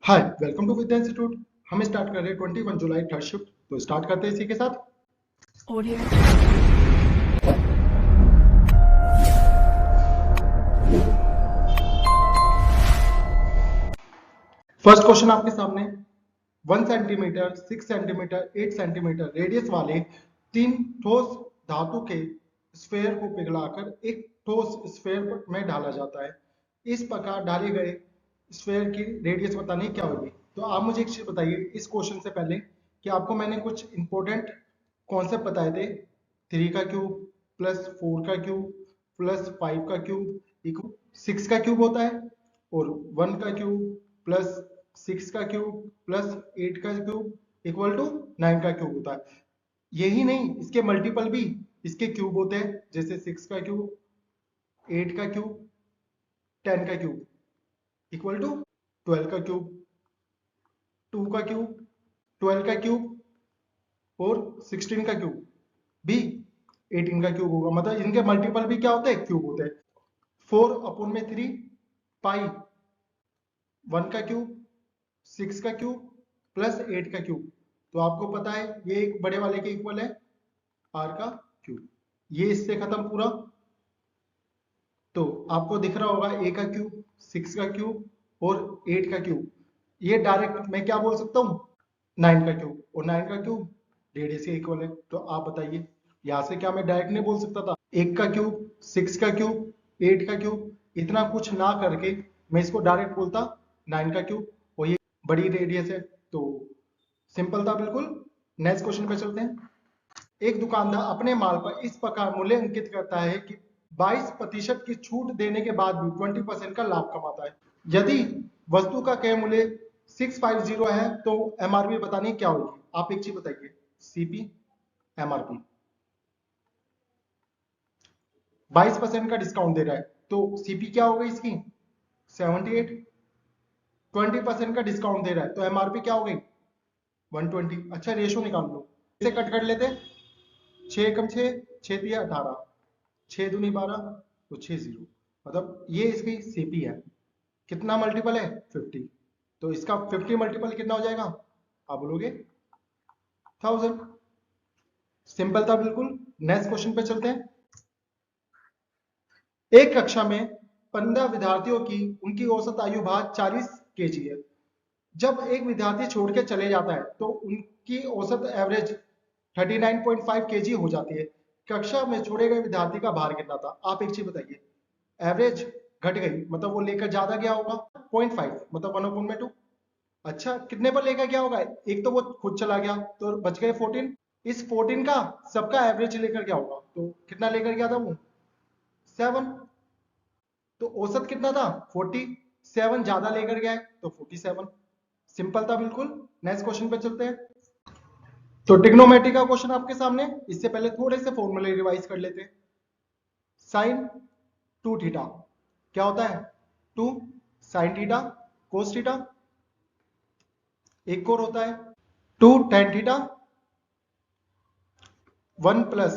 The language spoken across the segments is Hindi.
Hi, welcome to Vidya Institute. हम स्टार्ट कर रहे हैं 21 जुलाई थर्ड शिफ्ट। तो स्टार्ट करते हैं इसी के साथ। Audio. फर्स्ट क्वेश्चन आपके सामने। 1 सेंटीमीटर, 6 सेंटीमीटर, 8 सेंटीमीटर रेडियस वाले तीन ठोस धातु के स्फेयर को पिघलाकर एक ठोस स्फेयर में डाला जाता है। इस प्रकार डाले गए स्फेयर की रेडियस बतानी क्या होगी। तो आप मुझे एक चीज बताइए इस क्वेश्चन से पहले कि आपको मैंने कुछ इंपॉर्टेंट कॉन्सेप्ट बताए थे। 3 का क्यूब प्लस 4 का क्यूब प्लस 5 का क्यूब इक्वल 6 का क्यूब होता है, और 1 का क्यूब प्लस 6 का क्यूब प्लस 8 का क्यूब इक्वल टू 9 का क्यूब होता है। यही नहीं, इसके मल्टीपल भी इसके क्यूब होते हैं, जैसे 6 का क्यूब, 8 का क्यूब, 10 का क्यूब इक्वल टू 12 का क्यूब, 2 का क्यूब, 12 का क्यूब और 16 का क्यूब भी 18 का क्यूब होगा। मतलब इनके मल्टीपल भी क्या होते हैं, क्यूब होते हैं। 4/3 पाई 1 का क्यूब, 6 का क्यूब प्लस 8 का क्यूब। तो आपको पता है ये एक बड़े वाले के इक्वल है r का क्यूब। ये इससे खत्म पूरा। तो आपको दिख रहा होगा a का क्यूब, 6 का क्यूब और 8 का क्यूब। ये डायरेक्ट मैं क्या बोल सकता हूँ, 9 का क्यूब, और 9 का क्यूब रेडियस के इक्वल है। तो आप बताइए यहां से क्या मैं डायरेक्ट नहीं बोल सकता था 1 का क्यूब, 6 का क्यूब, 8 का क्यूब, इतना कुछ ना करके मैं इसको डायरेक्ट बोलता 9 का क्यूब, और ये बड़ी रेडियस है। तो सिंपल था बिल्कुल। नेक्स्ट क्वेश्चन पे चलते हैं। एक दुकानदार अपने माल पर इस प्रकार मूल्य अंकित करता है कि 22% की छूट देने के बाद भी 20% का लाभ कमाता है। यदि वस्तु का क्रय मूल्य 650 है तो एमआरपी बतानी क्या होगी। आप एक चीज बताइए, सीपी, एमआरपी। 22% का डिस्काउंट दे रहा है तो सीपी क्या होगा इसकी, 78। 20% का डिस्काउंट दे रहा है तो एमआरपी क्या हो गई, 120। अच्छा, रेशो निकाल लो, इसे कट कर लेते हैं। 6 एकम 6, 6 दिया 18, 6 दूनी 12, तो 6 0। मतलब ये इसकी सीपी है। कितना मल्टीपल है, 50। तो इसका 50 मल्टीपल कितना हो जाएगा, आप बोलोगे 1000। सिंपल था बिल्कुल। नेक्स्ट क्वेश्चन पे चलते हैं। एक कक्षा में 15 विद्यार्थियों की उनकी औसत आयु भार 40 केजी है। जब एक विद्यार्थी छोड़ के चले जाता है तो उनकी औसत एवरेज 39.5 केजी हो जाती है। कक्षा में छोड़े गए विद्यार्थी का भार कितना था। आप एक चीज बताइए, एवरेज घट गई मतलब वो लेकर ज्यादा गया होगा, 0.5 मतलब 1/2। अच्छा, कितने पर लेकर गया होगा, एक तो वो खुद चला गया तो बच गए 14। इस 14 का सबका एवरेज लेकर गया होगा तो कितना लेकर गया था वो, 7। तो औसत कितना था, 40। 7 ज्यादा लेकर गया है तो 47। सिंपल था बिल्कुल। नेक्स्ट क्वेश्चन पे चलते हैं। तो ट्रिग्नोमेट्री का क्वेश्चन आपके सामने। इससे पहले थोड़े से फॉर्मूले रिवाइज कर लेते हैं। साइन 2 थीटा क्या होता है, 2 साइन थीटा कोस थीटा। एक और होता है 2 tan theta, 1 plus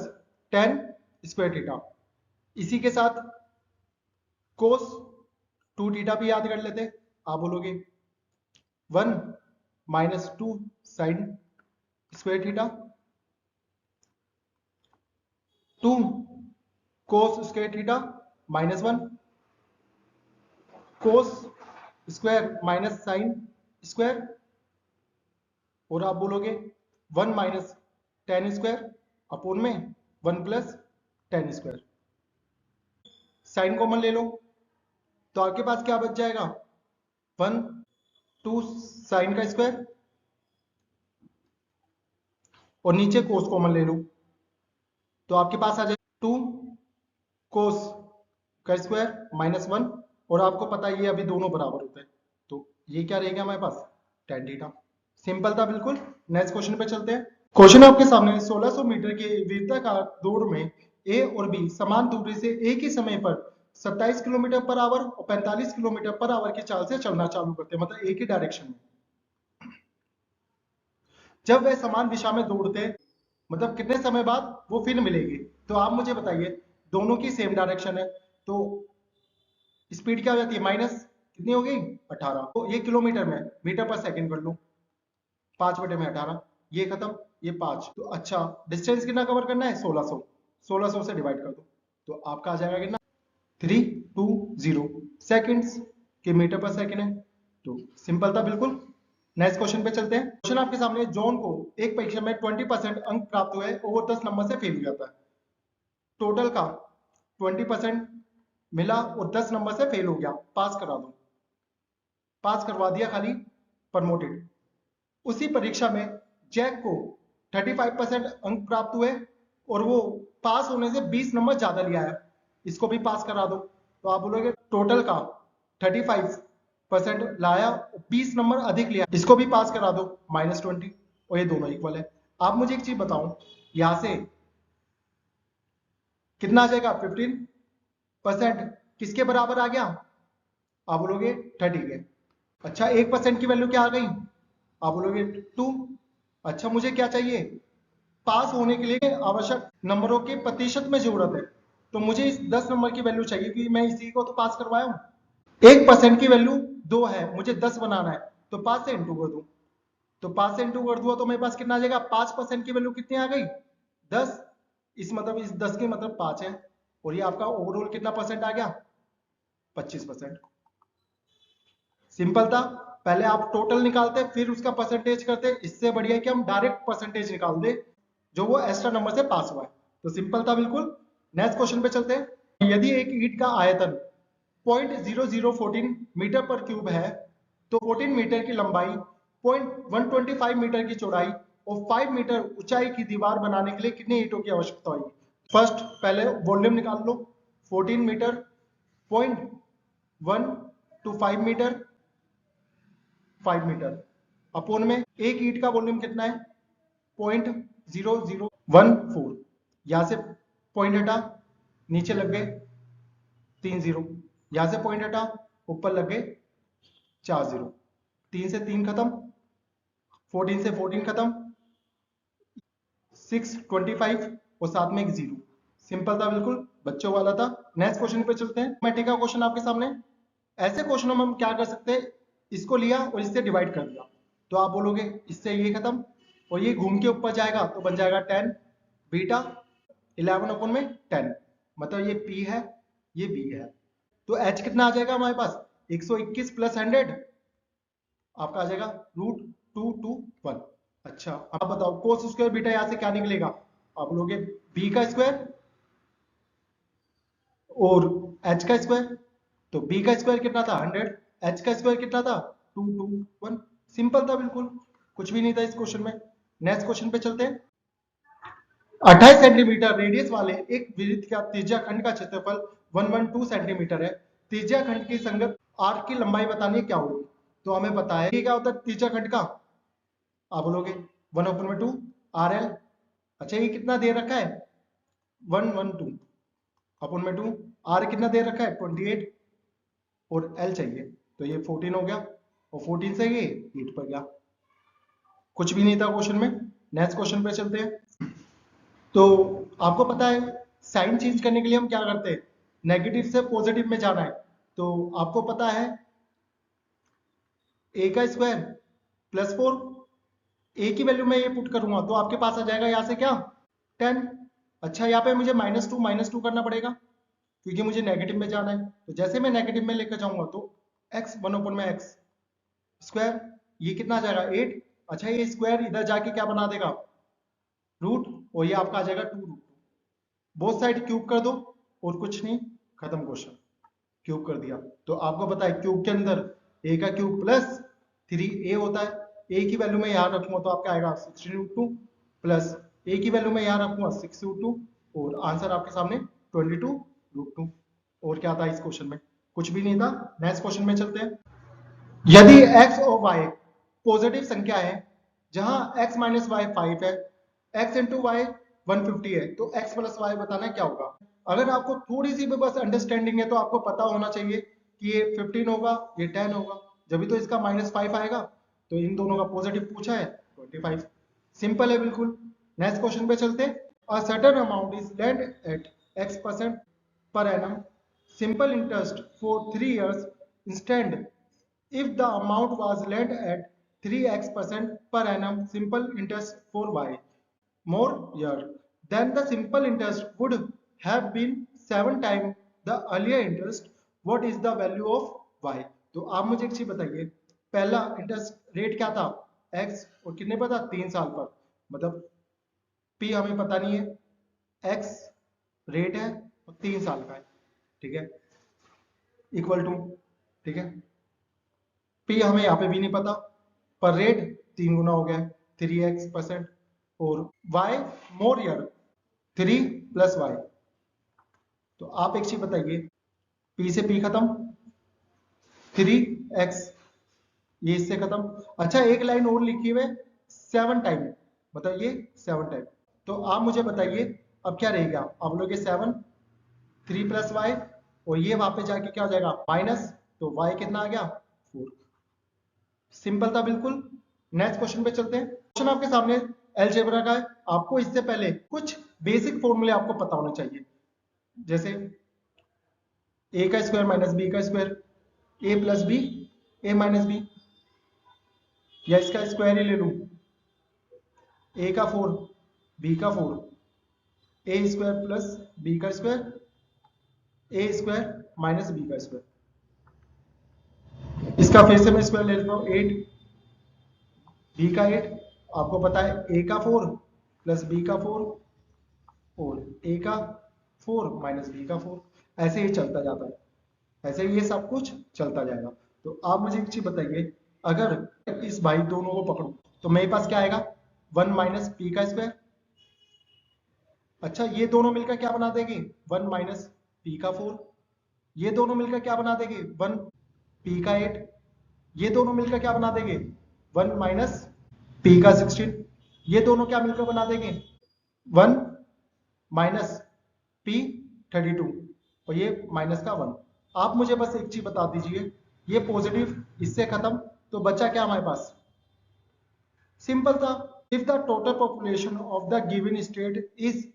ten square theta. इसी के साथ कोस 2 थीटा भी याद कर लेते हैं। आप बोलोगे 1 minus 2 sine square theta, 2 cos square theta minus 1, cos square minus sine square, और आप बोलोगे 1 माइनस टेन स्क्वायर अपोन में 1 plus ten square. Sine common ले लो तो आपके पास क्या बच जाएगा, 1 2 साइन का स्क्वायर, और नीचे कोस कॉमन ले लो तो आपके पास आ जाएगा 2 कोस का स्क्वायर माइनस 1, और आपको पता है ये अभी दोनों बराबर होते हैं तो ये क्या रहेगा हमारे पास, tan थीटा। सिंपल था बिल्कुल। नेक्स्ट क्वेश्चन पे चलते हैं। क्वेश्चन आपके सामने 1600 मीटर के वृत्ताकार दौड़ में ए और बी समान दूरी से एक ही समय पर 27 किलोमीटर पर आवर और 45 किलोमीटर पर आवर की चाल से चलना चालू करते हैं, मतलब एक ही डायरेक्शन में। जब वे समान दिशा में दौड़ते हैं मतलब कितने समय बाद वो फिर मिलेगी। तो आप मुझे बताइए, दोनों की सेम डायरेक्शन है तो स्पीड क्या हो जाती है, माइनस, कितनी हो गई 18। तो ये किलोमीटर में, मीटर पर सेकंड कर लो, 5/18, ये खत्म, ये 5। तो अच्छा डिस्टेंस कितना कवर करना है 1600, 1600 से डिवाइड कर दो तो आपका आ जाएगा कितना 320 सेकंड्स के मीटर पर सेकंड है। तो सिंपल था बिल्कुल। नेक्स्ट क्वेश्चन पे चलते हैं। क्वेश्चन आपके सामने, जॉन को एक परीक्षा में 20% अंक प्राप्त हुए और वो 10 नंबर से फेल हो जाता है। टोटल का 20% मिला और 10 नंबर से फेल हो गया, पास करा दो। पास करवा दिया खाली, प्रमोटेड। उसी परीक्षा में जैक को 35% अंक प्राप्त हुए और वो पास होने से 20 नंबर ज्यादा लिया है, इसको भी पास करा दो। तो आप बोलोगे टोटल का 35% लाया, 20 नंबर अधिक लिया, इसको भी पास करा दो, -20, और ये दोनों इक्वल है। आप मुझे एक चीज बताओ, यहां से कितना आ जाएगा 15% किसके बराबर आ गया, आप बोलोगे 30 के। अच्छा 1% की वैल्यू क्या आ गई, आप बोलोगे 2। अच्छा मुझे क्या चाहिए, पास होने के लिए आवश्यक नंबरों के प्रतिशत में जरूरत है, तो मुझे इस 10 नंबर की वैल्यू चाहिए क्योंकि मैं इसी को तो पास करवाया हूं। 1% की वैल्यू 2 है, मुझे 10 बनाना है, तो 5 से इंटू कर दो। तो 5 से इंटू कर दूंगा तो मेरे पास कितना आ जाएगा, 5% की वैल्यू कितनी आ गई 10। इस 10 के मतलब 5 है, और ये आपका ओवरऑल कितना परसेंट आ गया 25%। सिंपल था। पहले आप टोटल निकालते फिर उसका परसेंटेज करते, इससे बढ़िया है कि हम डायरेक्ट परसेंटेज निकाल दे जो वो एक्स्ट्रा नंबर से पास हुआ है। तो सिंपल था बिल्कुल। नेक्स्ट क्वेश्चन पे चलते हैं। यदि एक ईंट का आयतन 0.0014 मीटर पर क्यूब है तो 14 मीटर की लंबाई, 0.125 मीटर की चौड़ाई और 5 मीटर ऊंचाई की दीवार बनाने के लिए कितने ईंटों की आवश्यकता होगी। फर्स्ट पहले वॉल्यूम निकाल लो, 14 मीटर, 0.125 मीटर, 5 मीटर, अपोन में एक ईंट का वॉल्यूम कितना है 0.0014। यहां से पॉइंट हटा, नीचे लग गए 3 जीरो, यहां से पॉइंट हटा, ऊपर लग गए 4 जीरो, 3 से 3 खत्म, 14 से 14 खत्म, 625 और साथ में एक जीरो। सिंपल था बिल्कुल, बच्चों वाला था। नेक्स्ट क्वेश्चन पे चलते हैं। मैट्रिक का क्वेश्चन आपके सामने। ऐसे क्वेश्चनों में हम क्या कर सकते हैं, इसको लिया और इससे डिवाइड कर दिया, तो आप बोलोगे इससे ये खत्म और ये घूम के ऊपर जाएगा तो बन जाएगा 10 बीटा 11/10, मतलब ये p है ये b है। तो h कितना आ जाएगा हमारे पास 121 प्लस 100, आपका आ जाएगा √221। अच्छा अब बताओ कोस स्क्वायर बीटा यहां से क्या निकलेगा, आप बोलोगे b का स्क्वायर और h का स्क्वायर। तो b का स्क्वायर कितना था 100, h का स्क्वायर कितना था 221। सिंपल था बिल्कुल, कुछ भी नहीं था इस क्वेश्चन में। नेक्स्ट क्वेश्चन पे चलते हैं। 28 सेंटीमीटर रेडियस वाले एक वृत्त का त्रिज्या खंड का क्षेत्रफल 112 सेंटीमीटर है। त्रिज्या खंड की संगत आर्क की लंबाई बतानी है क्या होगी। तो हमें पता है कि क्या होता है त्रिज्या खंड का, आप बोलोगे 1/2 RL। अच्छा ये कितना दे रखा है 112/2, आर कितना दे रखा है 28 और एल चाहिए, तो ये 14 हो गया और 14 से ये 8 पर गया। कुछ भी नहीं था क्वेश्चन में। नेक्स्ट क्वेश्चन पे चलते हैं। तो आपको पता है साइन चेंज करने के लिए हम क्या करते हैं, नेगेटिव से पॉजिटिव में जाना है। तो आपको पता है a का स्क्वायर प्लस 4, a की वैल्यू मैं ये पुट करूंगा तो आपके पास आ जाएगा यहाँ से क्या 10। अच्छा यहाँ पे मुझे -2 करना पड़ेगा क्योंकि मुझे नेगेटिव में जाना है। तो जैसे मैं नेगेटिव में लेकर जाऊंगा तो x 1/x स्क्वायर, ये कितना आ जाएगा 8। अच्छा ये स्क्वायर इधर जाके क्या बना देगा रूट, और ये आपका आ जाएगा 2√2। बोथ साइड क्यूब कर दो और कुछ नहीं, खत्म क्वेश्चन। क्यूब कर दिया तो आपको पता है क्यूब के अंदर a का क्यूब प्लस 3a होता है। a की वैल्यू में यहाँ रखूंगा तो आपका आएगा 16√2 प्लस a की वैल्यू में यहाँ रखूंगा 6√2 और आंसर आपके सामने 22√2। और क्या था इस क्वेश्चन में, कुछ भी नहीं था। नेक्स्ट क्वेश्चन में चलते हैं। यदि x और y पॉजिटिव संख्या है जहां x माइनस वाई 5 है, x इंटू वाई 150 है, तो x प्लस वाई बताना है क्या होगा। अगर आपको थोड़ी सी भी बस अंडरस्टैंडिंग है तो आपको पता होना चाहिए कि ये 15 होगा ये 10 होगा, जब भी तो इसका -5 आएगा। तो इन दोनों का पॉजिटिव पूछा है 25। सिंपल है बिल्कुल। नेक्स्ट क्वेश्चन पे चलते हैं। A certain amount is lend at x% per annum simple interest for 3 years instant if the amount was lent at 3x% per annum simple interest for y more year, then the simple interest would have been 7 times the earlier interest. What is the value of y? तो आप मुझे एक चीज बताइए, पहला इंटरेस्ट रेट क्या था x और कितने पर था 3 साल पर, मतलब p हमें पता नहीं है, x रेट है और 3 साल का है, ठीक है, इक्वल टू, ठीक है, p हमें यहाँ पे भी नहीं पता, पर रेट 3 गुना हो गया 3x%, और y more year 3 plus y। तो आप एक चीज बताइए, p से p खत्म, 3x ये इससे खत्म, अच्छा एक लाइन और लिखी हुई है 7 टाइम, मतलब ये 7 टाइम। तो आप मुझे बताइए अब क्या रहेगा, आप बोलोगे 7 3 प्लस y, और ये वहां पे जाके क्या हो जाएगा माइनस, तो y कितना आ गया 4। सिंपल था बिल्कुल। नेक्स्ट क्वेश्चन पे चलते हैं। क्वेश्चन आपके सामने अलजेब्रा का है। आपको इससे पहले कुछ बेसिक फॉर्मूले आपको पता होने चाहिए, जैसे a का स्क्वायर माइनस b का square, a plus B a minus B, या इसका स्क्वायर ही ले लूं, a का 4 b का 4, a स्क्वायर प्लस b का square, a square minus b का स्क्वायर। इसका फिर से मैं स्क्वायर ले लेता हूं, 8 b का 8, आपको पता है a का 4 प्लस b का 4 और a का 4 माइनस b का 4, ऐसे ही चलता जाता है, ऐसे ही ये सब कुछ चलता जाएगा। तो आप मुझे एक चीज बताइए, अगर इस भाई दोनों को पकड़ो तो मेरे पास क्या आएगा 1 माइनस पी का स्क्वायर, अच्छा ये दोनों मिलकर क्या बना देंगे 1 माइनस पी का 4, ये दोनों मिलकर क्या बना देंगे 1 पी का 8, ये दोनों मिलकर क्या बना देंगे 1 माइनस पी का 16, ये दोनों क्या मिलकर बना देंगे 1 माइनस पी 32, और ये माइनस का 1। आप मुझे बस एक चीज बता दीजिए, ये पॉजिटिव इससे खत्म, तो बचा क्या हमारे पास, सिंपल था, if the total population of the given state is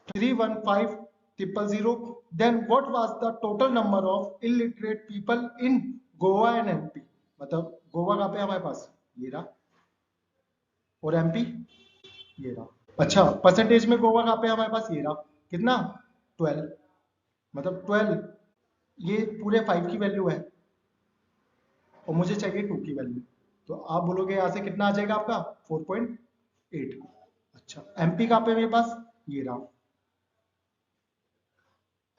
315,000, then what was the total number of illiterate people in Goa and MP? मतलब गोवा कहाँ पे हमारे पास, ये रहा, और एमपी ये रहा। अच्छा परसेंटेज में गोवा कहाँ पे हमारे पास, ये रहा, कितना 12, मतलब 12, ये पूरे 5 की वैल्यू है और मुझे चाहिए 2 की वैल्यू, तो आप बोलोगे यहाँ से कितना आ जाएगा आपका 4.8। अच्छा एमपी कहाँ पे मेरे पास, ये रहा,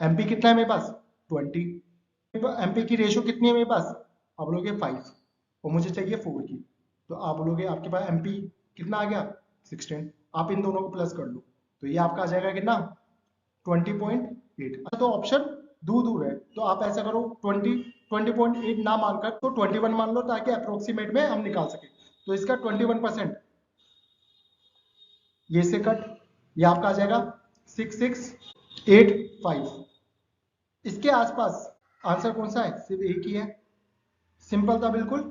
एमपी कितना है मेरे पास 20, एमपी की रेशियो कितनी है मेरे पास, आप बोलोगे 5, और मुझे चाहिए 4 की, तो आप बोलोगे आपके पास एमपी कितना आ गया 16, आप इन दोनों को प्लस कर लो, तो ये आपका आ जाएगा कितना 20.8। तो ऑप्शन दूर दूर है, तो आप ऐसा करो 20.8 ना मानकर तो 21 मान लो, ताकि अप्रोक्सीमेट में हम निकाल सके। तो इसका 21% ये से कट, ये आपका आ जाएगा 6685। इसके आसपास आंसर कौन सा है, सिर्फ एक ही है, सिंपल था बिल्कुल।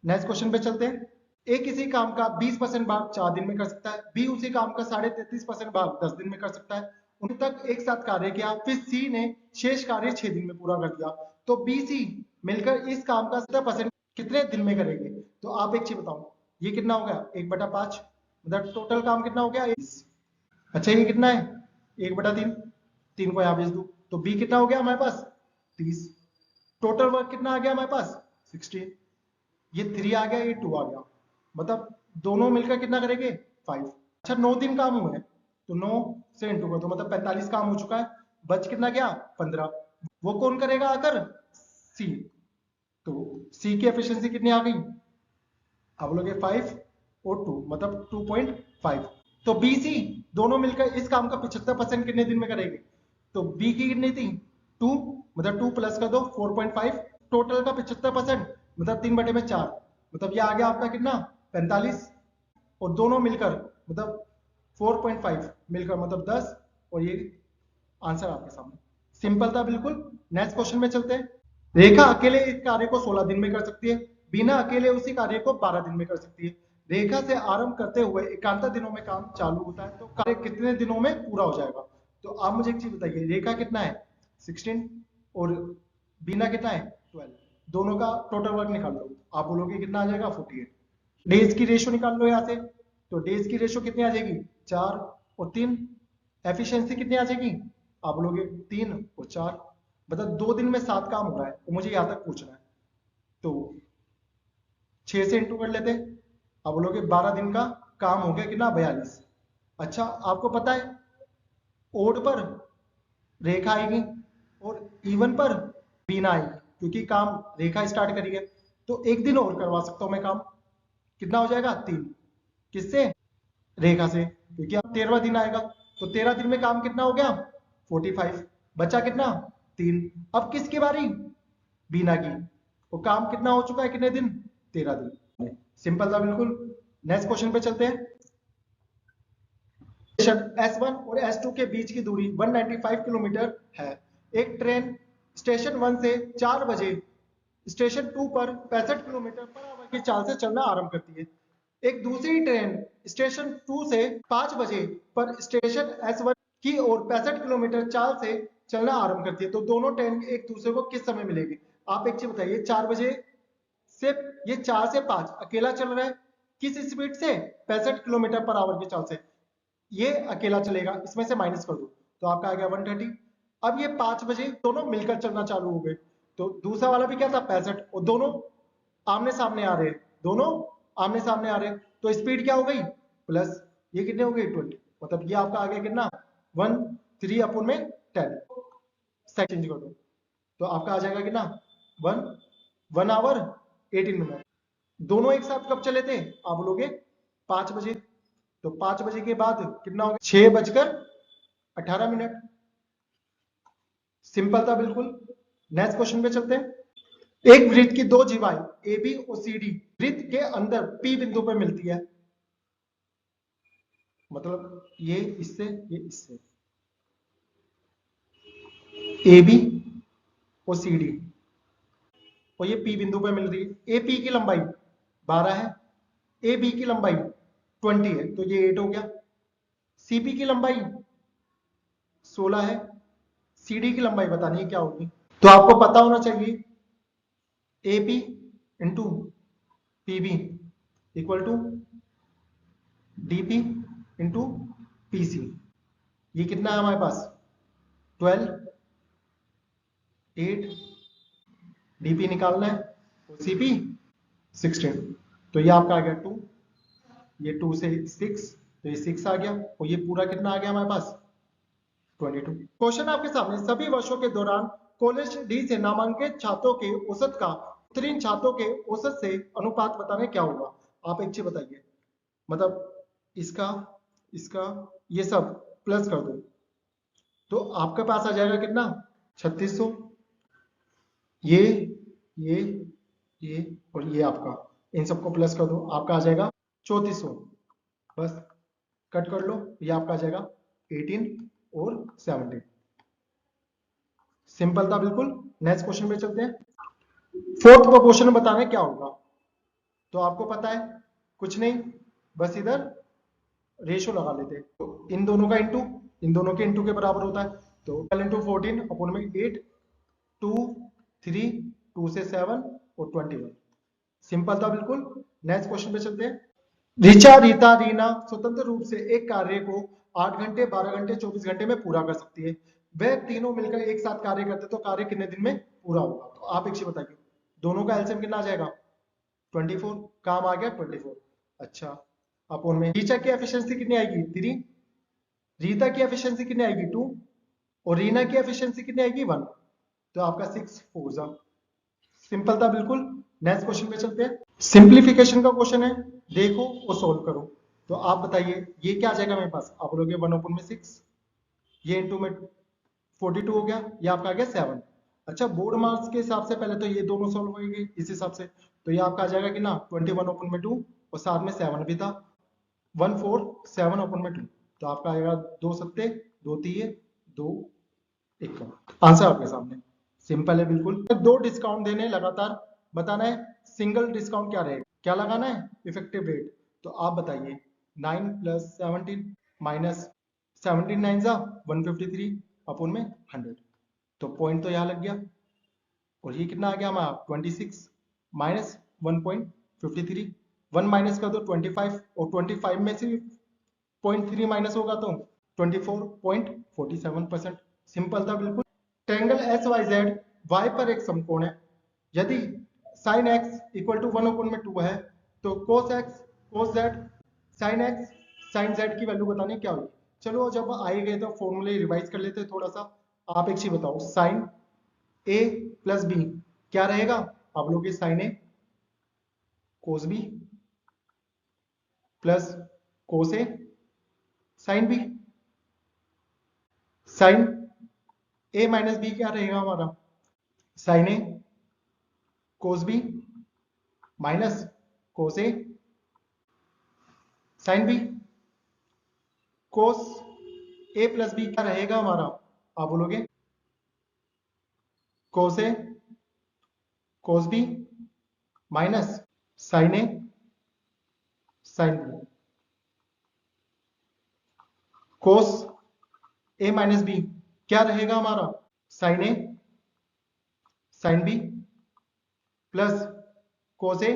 नेक्स्ट क्वेश्चन पे चलते हैं। ए किसी काम का 20% भाग 4 दिन में कर सकता है, बी उसी काम का 33.5% भाग 10 दिन में कर सकता है, उन तक एक साथ कार्य किया, फिर सी ने शेष कार्य 6 दिन में पूरा कर दिया, तो बी सी मिलकर इस काम का 70% कितने दिन में करेंगे। तो आप एक चीज बताओ, ये कितना हो गया 1/5, मतलब टोटल काम कितना हो गया 20। अच्छा ये कितना है 1/3, 3 को यहाँ भेज दू, तो बी कितना हो गया हमारे पास 30, टोटल वर्क कितना आ गया हमारे पास 16, ये 3 आ गया, ये 2 आ गया, मतलब दोनों मिलकर कितना करेंगे 5। अच्छा 9 दिन काम हुए हैं, तो 9 से इंटू कर दो, मतलब 45 काम हो चुका है, बच कितना गया 15, वो कौन करेगा आकर सी, तो सी की एफिशिएंसी कितनी आ गई, आप बोलोगे 5 और 2, मतलब 2.5। तो बी सी दोनों मिलकर इस काम का 75% कितने दिन में करेंगे, तो बी की कितनी थी 2, मतलब 2 प्लस कर दो 4.5, टोटल का 75%, मतलब 3/4, मतलब ये आ गया आपका कितना 45, और दोनों मिलकर मतलब 4.5 मिलकर मतलब 10, और ये आंसर आपके सामने, सिंपल था बिल्कुल। नेक्स्ट क्वेश्चन में चलते हैं। रेखा अकेले इस कार्य को 16 दिन में कर सकती है, बिना अकेले उसी कार्य को 12 दिन में कर सकती है। रेखा से आरंभ करते हुए 71 दिनों में काम चालू होता है, तो कार्य कितने दिनों में पूरा हो जाएगा। तो आप मुझे एक चीज बताइए, रेखा कितना है 16 और बीना कितना है 12, दोनों का टोटल वर्क निकाल लो, आप बोलोगे कितना आ जाएगा 48। डेज की रेशो निकाल लो यहाँ से, तो डेज की रेशो कितनी आ जाएगी 4 और 3। एफिशिएंसी कितनी आ जाएगी, आप बोलोगे 3 और 4। मतलब 2 दिन में 7 काम हो रहा है, तो मुझे यहाँ तक पूछना है, तो 6 से इंटू कर लेते हैं, आप बोलोगे 12 दिन का काम हो गया कितना 42। अच्छा आपको पता है ओड पर रेखा आएगी और इवन पर बिना आएगी, क्योंकि काम रेखा स्टार्ट करी है, तो एक दिन और करवा सकता हूं मैं काम, कितना हो जाएगा 3। किससे, रेखा से, क्योंकि अब 13वां दिन आएगा, तो 13 दिन में काम कितना हो गया 45, बचा कितना 3। अब किसकी बारी, बीना की, वो काम कितना हो चुका है कितने दिन 13 दिन। सिंपल था बिल्कुल। नेक्स्ट क्वेश्चन पे चलते हैं। S1 और S2 के बीच की दूरी 195 किलोमीटर है। एक ट्रेन स्टेशन 1 से 4 बजे स्टेशन 2 पर 65 किलोमीटर पर आवर की चाल से चलना आरंभ करती है। एक दूसरी ट्रेन स्टेशन 2 से 5 बजे पर स्टेशन S1 की ओर 65 किलोमीटर चाल से चलना आरंभ करती है। तो दोनों ट्रेन एक दूसरे को किस समय मिलेगी, आप एक चीज बताइए। 4 बजे से ये 4 से 5 अकेला चल रहा है, किस स्पीड से 65 किलोमीटर पर आवर की चाल से, ये अकेला चलेगा, इसमें से माइनस कर दो तो आपका आ गया 130। अब ये 5 बजे दोनों मिलकर चलना चालू हो गए, तो दूसरा वाला भी क्या था 65, और दोनों आमने सामने आ रहे हैं, दोनों आमने सामने आ रहे हैं, तो स्पीड क्या हो गई प्लस, ये कितने हो गई 20, मतलब ये आपका आ गया कितना 13 अपोन में 10 सेकंड कर दो, तो आपका आ जाएगा कितना 1 आवर 18 मिनट। दोनों एक साथ कब चले थे, आप बोलोगे 5 बजे, तो 5 बजे के बाद कितना हो गया 6:18। सिंपल था बिल्कुल। नेक्स्ट क्वेश्चन पे चलते हैं। एक वृत्त की दो जीवाएं ए बी और सी डी वृत्त के अंदर पी बिंदु पर मिलती है, मतलब ये इससे ए बी और सी डी, और ये पी बिंदु पर मिल रही है। ए पी की लंबाई 12 है, ए बी की लंबाई 20 है, तो ये 8 हो गया। सी पी की लंबाई 16 है, सी डी की लंबाई बतानी है क्या होगी, तो आपको पता होना चाहिए A P into P B equal to D P into P C. ये कितना है हमारे पास 12, 8, डीपी निकालना है और सीपी 16, तो ये आपका आ गया 2, ये 2 से 6, तो ये 6 आ गया, और ये पूरा कितना आ गया हमारे पास 22। क्वेश्चन आपके सामने, सभी वर्षों के दौरान कॉलेज डी से नामांकित छात्रों के औसत का उत्तीर्ण छात्रों के औसत से अनुपात बताने क्या होगा। आप एक चीज बताइए, मतलब इसका इसका ये सब प्लस कर दो, तो आपके पास आ जाएगा कितना 3600, ये ये ये और ये आपका, इन सबको प्लस कर दो, आपका आ जाएगा 3400। बस कट कर लो, ये आपका आ जाएगा 18 और 17। सिंपल था बिल्कुल। नेक्स्ट क्वेश्चन पे चलते हैं। फोर्थ प्रोपोर्शन बताना क्या होगा, तो आपको पता है कुछ नहीं, बस इधर रेशो लगा लेते हैं, तो इन दोनों का इंटू इन दोनों के इंटू के बराबर होता है, तो 12 इंटू 14 अपॉन में 8, 2, 3, 2 से 7 और 21। सिंपल था बिल्कुल। नेक्स्ट क्वेश्चन पे चलते हैं। ऋचा, रीता, रीना स्वतंत्र रूप से एक कार्य को 8 घंटे 12 घंटे 24 घंटे में पूरा कर सकती है। वह तीनों मिलकर एक साथ कार्य करते तो कार्य कितने दिन में पूरा होगा, तो आप एक चीज बताइए, दोनों का एलसीएम कितना आ जाएगा 24, काम आ गया 24। अच्छा अपोन में ऋचा की एफिशिएंसी कितनी आएगी 3, रीता की एफिशिएंसी कितनी आएगी 2 और रीना की एफिशिएंसी कितनी आएगी 1, तो आपका 6 4 जा। सिंपल था बिल्कुल। नेक्स्ट क्वेश्चन पे चलते हैं। सिंप्लीफिकेशन का क्वेश्चन है, देखो और सोल्व करो, तो आप बताइए ये क्या आ जाएगा मेरे पास, आप बोलोगे 1/6, ये इंटू में 42 हो गया, ये आपका आ गया 7। अच्छा बोर्ड मार्क्स के हिसाब से पहले तो ये दोनों सोल्व होंगे इस हिसाब से, तो ये आपका आ जाएगा कि ना 21/2 और साथ में 7 भी था, 147/2, तो आपका आएगा 2 सत्ते 2 तीये 2 1, आंसर आपके सामने। सिंपल है बिल्कुल। दो डिस्काउंट देने लगातार, बताना है सिंगल डिस्काउंट क्या रहेगा, क्या लगाना है इफेक्टिव रेट, तो आप बताइए 9 + 17 माइनस 17 9 जा 153 अपोन में 100, तो पॉइंट तो यहाँ लग गया। और ये कितना आ गया हमारा 26 माइनस 1.53, 1 माइनस कर दो 25 और 25 में से 0.3 माइनस होगा तो 24.47%। सिंपल था बिल्कुल। Triangle S Y Z Y पर एक समकोण है, यदि साइन एक्स इक्वल टू 1/2 है तो cos X cos Z sine X sine Z की वैल्यू बतानी क्या होगी। चलो जब आए गए तो फॉर्मूले रिवाइज कर लेते हैं थोड़ा सा। आप एक चीज बताओ, साइन ए प्लस बी क्या रहेगा। आप लोग साइन ए कोस बी प्लस कोस ए साइन बी। साइन ए माइनस बी क्या रहेगा हमारा, साइन ए कोस बी माइनस कोस ए साइन बी। कोस ए प्लस बी क्या रहेगा हमारा, आप बोलोगे कोस ए कोस बी माइनस साइन ए साइन बी। कोस ए माइनस बी क्या रहेगा हमारा, साइन ए साइन बी प्लस कोस ए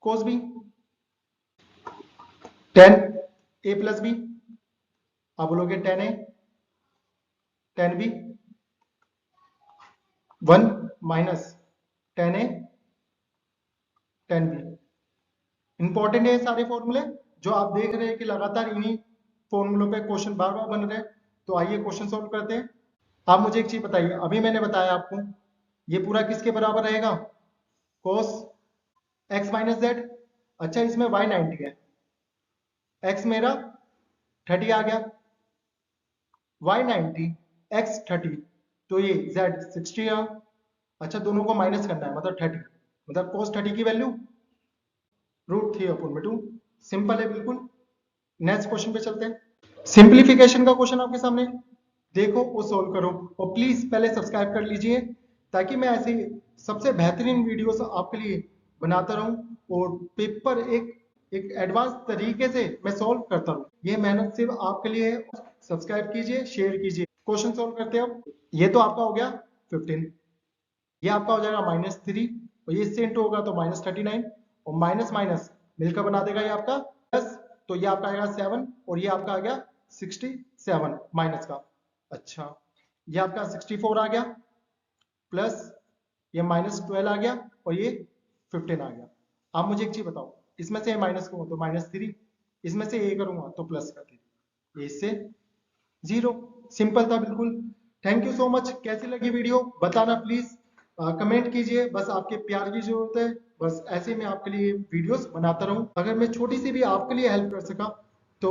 कोस बी। टेन ए प्लस बी आप बोलोगे टेन ए टेन बी 1 माइनस टेन ए टेन बी। इंपॉर्टेंट है सारे फॉर्मूले जो आप देख रहे हैं कि लगातार इन्हीं फॉर्मूलों पे क्वेश्चन बार बार बन रहे हैं। तो आइए क्वेश्चन सॉल्व करते हैं। आप मुझे एक चीज बताइए, अभी मैंने बताया आपको ये पूरा किसके बराबर रहेगा, cos x माइनस जेड। अच्छा इसमें y 90 है, x मेरा 30 आ गया, y 90 x 30 तो ये z 60 है। अच्छा दोनों को माइनस करना है मतलब 30, मतलब cos 30 की वैल्यू √3/2। सिंपल है बिल्कुल। नेक्स्ट क्वेश्चन पे चलते हैं। सिंप्लीफिकेशन का क्वेश्चन आपके सामने, देखो वो सोल्व करो और प्लीज पहले सब्सक्राइब कर लीजिए ताकि मैं ऐसे सबसे बेहतरीन वीडियोस आपके लिए बनाता रहूं और पेपर एक एडवांस तरीके से मैं सॉल्व करता रहूं। ये मेहनत सिर्फ आपके लिए है। सब्सक्राइब कीजिए, शेयर कीजिए। क्वेश्चन सॉल्व करते हैं अब। ये तो आपका हो गया 15, ये आपका हो जाएगा -3 और ये इससे इंटू होगा तो -39 और माइनस माइनस मिलकर बना देगा ये आपका प्लस, तो ये आपका आएगा 7 और ये आपका आ गया 67 माइनस का। अच्छा ये आपका 64 आ गया प्लस ये -12 आ गया और ये 15 आ गया। आप मुझे एक चीज बताओ, इसमें से माइनस करूंगा तो -3, इसमें से ए करूंगा तो प्लस कर दे, ए से 0। सिंपल था बिल्कुल। Thank you so much. कैसी लगी वीडियो बताना प्लीज, कमेंट कीजिए। बस आपके प्यार की जरूरत है, बस ऐसे मैं आपके लिए वीडियोस बनाता रहूं। अगर मैं छोटी सी भी आपके लिए हेल्प कर सका तो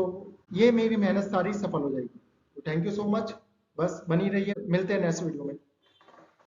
ये मेरी मेहनत सारी सफल हो जाएगी। तो थैंक यू सो मच, बस बनी रहिए, मिलते हैं नेक्स्ट वीडियो में।